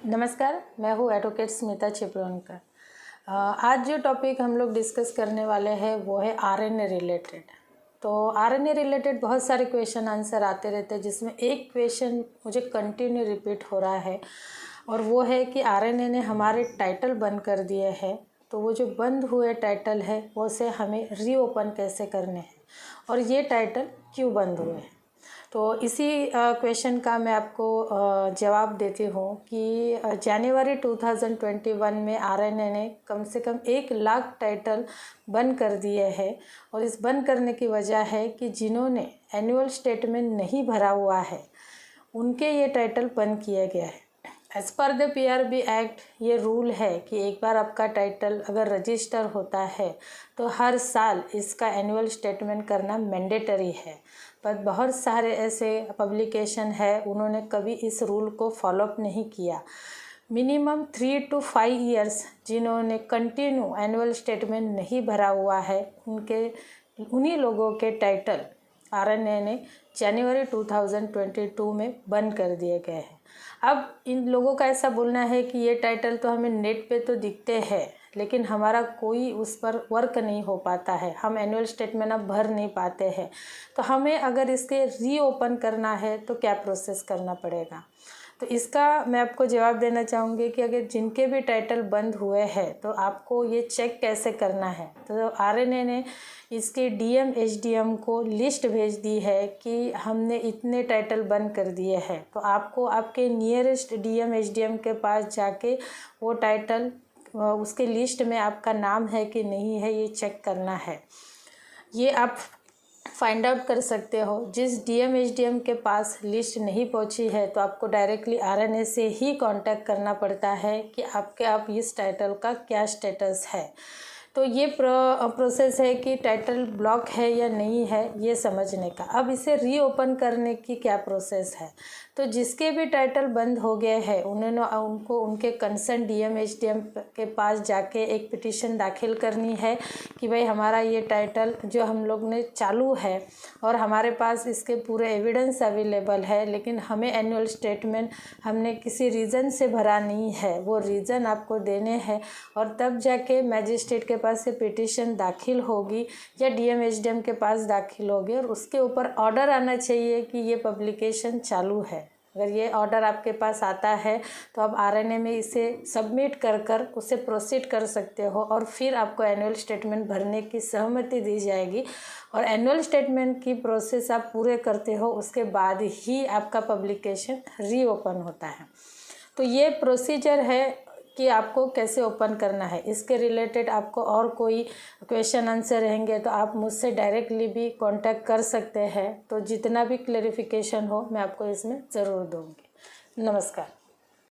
नमस्कार, मैं हूँ एडवोकेट स्मिता छिब्रोनकर। आज जो टॉपिक हम लोग डिस्कस करने वाले हैं वो है आरएनए रिलेटेड। तो आरएनए रिलेटेड बहुत सारे क्वेश्चन आंसर आते रहते हैं, जिसमें एक क्वेश्चन मुझे कंटिन्यू रिपीट हो रहा है और वो है कि आरएनए ने हमारे टाइटल बंद कर दिए हैं, तो वो जो बंद हुए टाइटल है वो से हमें रीओपन कैसे करने हैं और ये टाइटल क्यों बंद हुए हैं। तो इसी क्वेश्चन का मैं आपको जवाब देती हूँ कि जनवरी 2021 में आरएनए ने कम से कम 1 लाख टाइटल बंद कर दिए हैं और इस बंद करने की वजह है कि जिन्होंने एनुअल स्टेटमेंट नहीं भरा हुआ है उनके ये टाइटल बंद किया गया है। As per the PRB act ये रूल है कि एक बार आपका टाइटल अगर रजिस्टर होता है तो हर साल इसका एनुअल स्टेटमेंट करना मैंडेटरी है। पर बहुत सारे ऐसे पब्लिकेशन है उन्होंने कभी इस रूल को फॉलोअप नहीं किया। मिनिमम 3 to 5 ईयर्स जिन्होंने कंटिन्यू एनुअल स्टेटमेंट नहीं भरा हुआ है उन्हीं लोगों के टाइटल आरएनए ने जनवरी 2022 में बंद कर दिए गए हैं। अब इन लोगों का ऐसा बोलना है कि ये टाइटल तो हमें नेट पे तो दिखते हैं लेकिन हमारा कोई उस पर वर्क नहीं हो पाता है, हम एनुअल स्टेटमेंट अब भर नहीं पाते हैं। तो हमें अगर इसके रीओपन करना है तो क्या प्रोसेस करना पड़ेगा। तो इसका मैं आपको जवाब देना चाहूँगी कि अगर जिनके भी टाइटल बंद हुए हैं तो आपको ये चेक कैसे करना है। तो आरएनए ने इसके डीएम एचडीएम को लिस्ट भेज दी है कि हमने इतने टाइटल बंद कर दिए हैं, तो आपको आपके नियरेस्ट डीएम एचडीएम के पास जाके वो टाइटल उसके लिस्ट में आपका नाम है कि नहीं है ये चेक करना है। ये आप फाइंड आउट कर सकते हो। जिस डीएम एचडीएम के पास लिस्ट नहीं पहुंची है तो आपको डायरेक्टली आरएनए से ही कांटेक्ट करना पड़ता है कि आप इस टाइटल का क्या स्टेटस है। तो ये प्रोसेस है कि टाइटल ब्लॉक है या नहीं है ये समझने का। अब इसे रीओपन करने की क्या प्रोसेस है। तो जिसके भी टाइटल बंद हो गए हैं उनको उनके कंसर्न डीएम एचडीएम के पास जाके एक पिटीशन दाखिल करनी है कि भाई हमारा ये टाइटल जो हम लोग ने चालू है और हमारे पास इसके पूरे एविडेंस अवेलेबल है, लेकिन हमें एनुअल स्टेटमेंट हमने किसी रीज़न से भरा नहीं है, वो रीज़न आपको देने हैं और तब जाके मैजिस्ट्रेट के पास से पिटीशन दाखिल होगी या डीएम एचडीएम के पास दाखिल होगी और उसके ऊपर ऑर्डर आना चाहिए कि ये पब्लिकेशन चालू है। अगर ये ऑर्डर आपके पास आता है तो आप आरएनए में इसे सबमिट कर उसे प्रोसीड कर सकते हो और फिर आपको एनुअल स्टेटमेंट भरने की सहमति दी जाएगी और एनुअल स्टेटमेंट की प्रोसेस आप पूरे करते हो उसके बाद ही आपका पब्लिकेशन रीओपन होता है। तो ये प्रोसीजर है कि आपको कैसे ओपन करना है। इसके रिलेटेड आपको और कोई क्वेश्चन आंसर रहेंगे तो आप मुझसे डायरेक्टली भी कांटेक्ट कर सकते हैं। तो जितना भी क्लेरिफिकेशन हो मैं आपको इसमें ज़रूर दूँगी। नमस्कार।